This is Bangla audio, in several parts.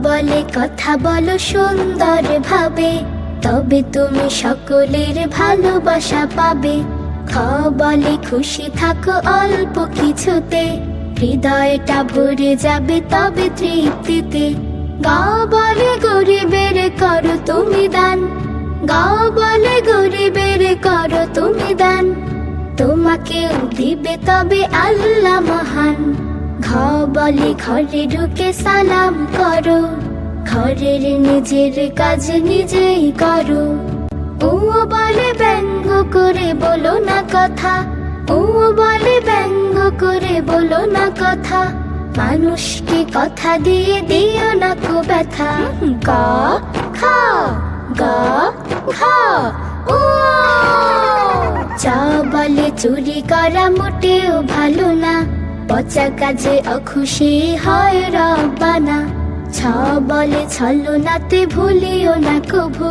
বলে কথা বলো সুন্দর ভাবে, তবে তুমি সকলের ভালোবাসা পাবে। খ বলে খুশি থাকো অল্প কিছুতে, হৃদয়টা ভরে যাবে তবে তৃপ্তিতে। গ বলে গরিবের করো তুমি দান, গ বলে গরিবের করো তুমি দান, তোমাকেও দিবে তবে আল্লাহ মহান। ঘ বলে ঘরে ঢুকে সালাম করো, ঘরের নিজের কাজ নিজেই করো। ও বলে ব্যঙ্গ করে বলো না কথা, ও বলে ব্যঙ্গ করে বলো না কথা, মানুষকে কথা দিয়ে দিও না কো ব্যথা। গ খ গ ঘ ও। চ বলে চুরি করা মোটেও ভালো না, পচা কাজে অখুশি হয় রব্বানা। ছ বলে ছলনাতে ভুলিও না কভু,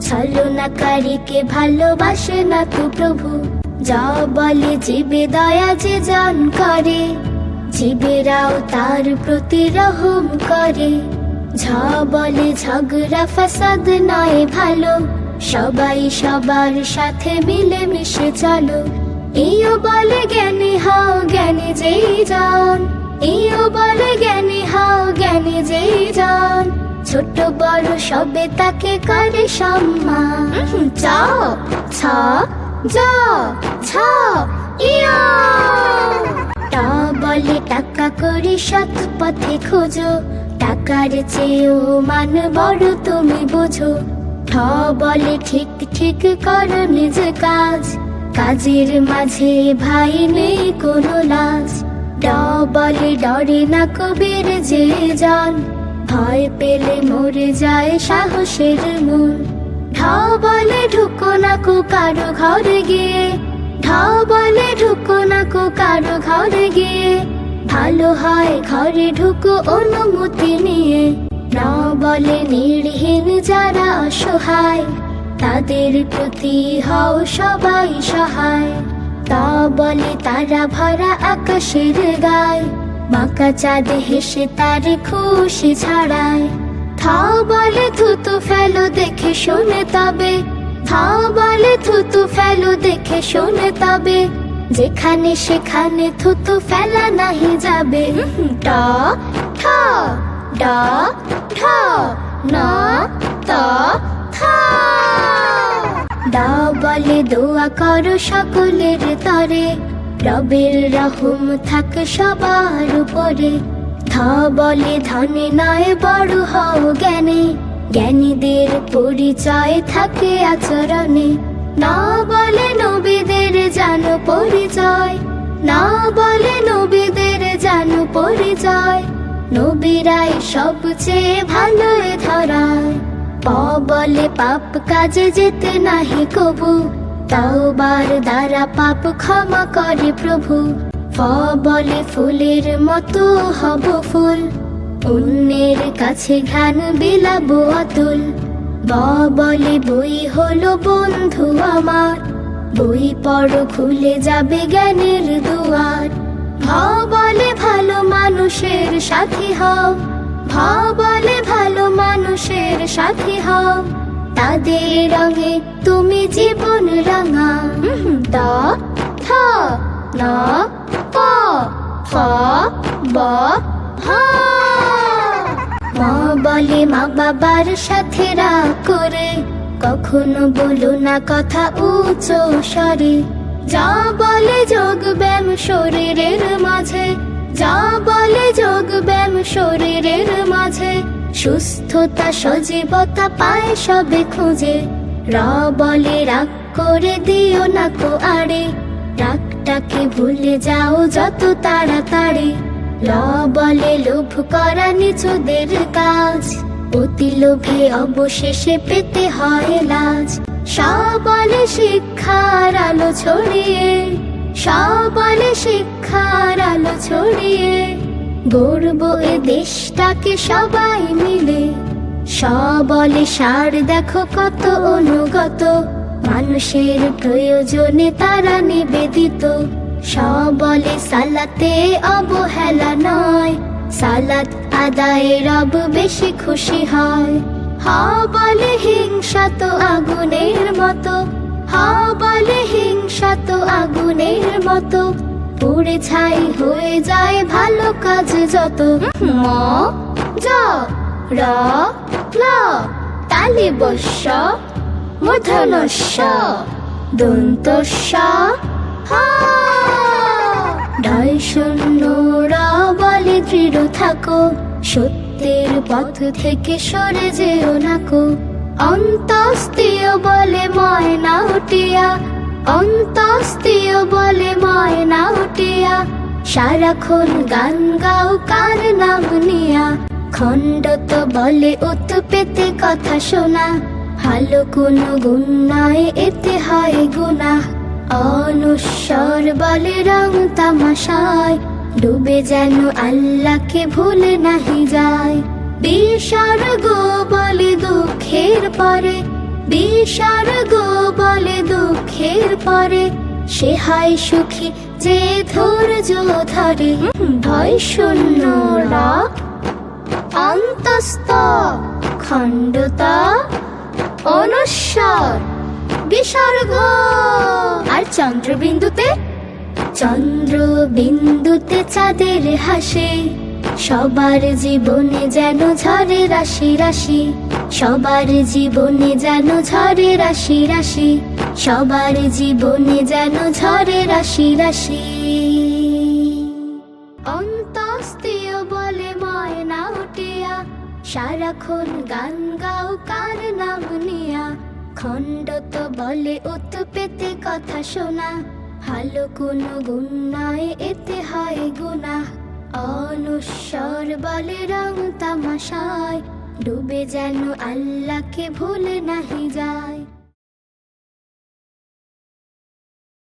ছলনাকারীকে ভালোবাসে না তো প্রভু। জ বলে জীবে দয়া যে জন করে, জীবেরাও তার প্রতি রহম করে। ঝ বলে ঝগড়া ফাসাদ নয় ভালো, সবাই সবার সাথে মিলে মিশে চলো। ইও বলে জ্ঞানী হও জ্ঞানী যেই জন, ইও বলে জ্ঞানী হও জ্ঞানী যেই জন, ছোট বড় সবে তাকে করে সম্মান। চ ছ জ ছ ইয়। ট বলে টাকা করে সৎ পথে খোঁজো, টাকার চেয়েও মান বড় তুমি বোঝো। ঠ বলে ঠিক ঠিক করো নিজ কাজ, কাজের মাঝে ভাই নেই কোনো লাজ। ড বলে ডরে না কবির যে জন, ভয় পেলে মরে যায় সাহসের মন। ঢ বলে ঢুকো না কো কারো ঘরে গিয়ে, ঢ বলে ঢুকো না কো কারো ঘরে গিয়ে, ভালো হয় ঘরে ঢুকো অনুমতি নিয়ে। ন বলে নির্হীন যারা অসহায়, তাদের প্রতি হও সবাই সহায়। ত বলে তারা ভরা আকাশের গায়, বাঁকা চাঁদ হেসে তার খুশি ছড়ায়। থ বলে থুতু ফেলো দেখে শুনে তবে, থ বলে থুতু ফেলো দেখে শুনে তবে, যেখানে সেখানে থুতু ফেলা নাহি যাবে। ট ঠ ড ঢ ন ত থ। দ বলে দোয়া করো সকলের তরে, রবের রহম থাকে সবার উপরে। ধ বলে ধনে নয় বড় হও জ্ঞানে, জ্ঞানীদের পরিচয় থাকে আচরণে। ন বলে নবীদের জানো পরিচয়, ন বলে নবীদের জানো পরিচয়, নবীরাই সবচেয়ে ভালো ধরায়। প বলে পাপ কাজে যেতে নাহি কবু, তাওবার দ্বারা পাপ ক্ষমা করে প্রভু। ফ বলে ফুলের মতো হব ফুল, অন্যের কাছে ঘ্রাণ বিলাবো অতুল। ব বলে বই হলো বন্ধু আমার, বই পড়ো খুলে যাবে জ্ঞানের দুয়ার। ভ বলে ভালো মানুষের সাথী হও, ভ বলে ভালো মানুষের সাথী হও, তাদের রঙে তুমি জীবন রাঙা। দ থ ন প ফ ব ভ। ম বলে মা বাবার সাথে রাগ করে, কখনো বলো না কথা উঁচু স্বরে। যা বলে যোগ ব্যায়াম শরীরের মাঝে, যা বলে যোগ ব্যায়াম শরীরের মাঝে, সুস্থতা সজীবতা পায় সবে খুঁজে। র বলে রাগ করে দিও না কো আড়ে, রাগটাকে ভুলে যাও যত তাড়াতাড়ি। ল বলে লোভ করা নিচুদের কাজ, অতি লোভে অবশেষে পেতে হয় লাজ। স বলে শিক্ষার আলো ছড়িয়ে, স বলে শিক্ষার আলো ছড়িয়ে, গর্ব এ দেশটাকে সবাই মিলে। স বলে সার দেখো কত অনুগত, মানুষের প্রয়োজনে তারা নিবেদিত। স বলে সালাতে অবহেলা নয়, সালাত আদায়ে রব বেশি খুশি হয়। হা বলে হিংসা তো আগুনের মতো, হা বলে হিংসা তো আগুনের মতো, পুড়ে ছাই হয়ে যায় ভালো কাজ যত। ম জ র ল তালি বস্য মূর্ধন্যস্য দন্ত স হা। ঢয় শূন্য র বলে দৃঢ় থাকো, সত্যের পথ থেকে সরে যেও নাকো। অন্তস্তীয় বলে ময়না উঠিয়া, অন্তস্তীয় বলে ময়না উঠিয়া, সারাক্ষণ গান গাও কার নাম নিয়া। খণ্ডত বলে উত পেতে কথা শোনা, ভালো কোনো গুণ নয় এতে হয় গুনাহ। অনুস্বর বলে রং তামাশায়, ডুবে যেন আল্লাহকে ভুলে নাহি যায়। বিসর্গ বলে দুঃখের পরে, বিসর্গ বলে দুঃখের পরে, সে হয় সুখী যে ধৈর্য ধরে। ভয় শূন্য র অন্তস্থ খণ্ডত অনুস্বর বিসর্গ। আর চন্দ্রবিন্দুতে, চন্দ্রবিন্দুতে চাঁদের হাসে, সবার জীবনে যেন ঝরে রাশি রাশি, সবার জীবনে যেন ঝরে রাশি রাশি, সবার জীবনে যেন ঝরে রাশি রাশি। অন্তস্তীয় বলে ময়না উঠিয়া, সারাক্ষণ গান গাও কার নাম নিয়া। খণ্ডত বলে উত পেতে কথা শোনা, ভালো কোনো গুণ নয় এতে হয় গুনাহ। অনুস্বর বলে রং তামাশায়, ডুবে যেন আল্লাহকে ভুলে নাহি যায়।